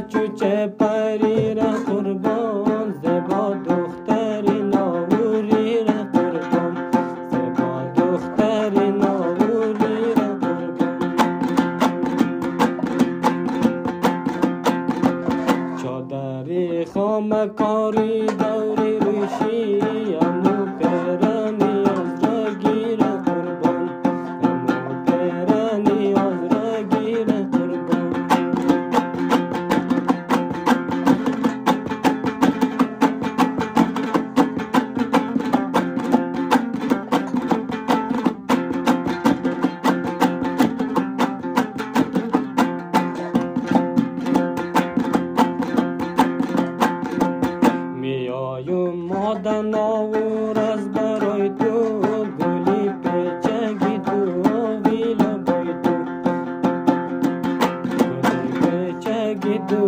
چوچه پری را قربان زبا دختری ناوری را قربان زبا دختری ناوری را قربان چادری خامکاری دوری روشی امو پیرانی از را گیر قربان امو پیرانی از را گیر قربان میایم مادن آور از برای تو گلی پیچگی تو ویلا بای تو گلی پیچگی تو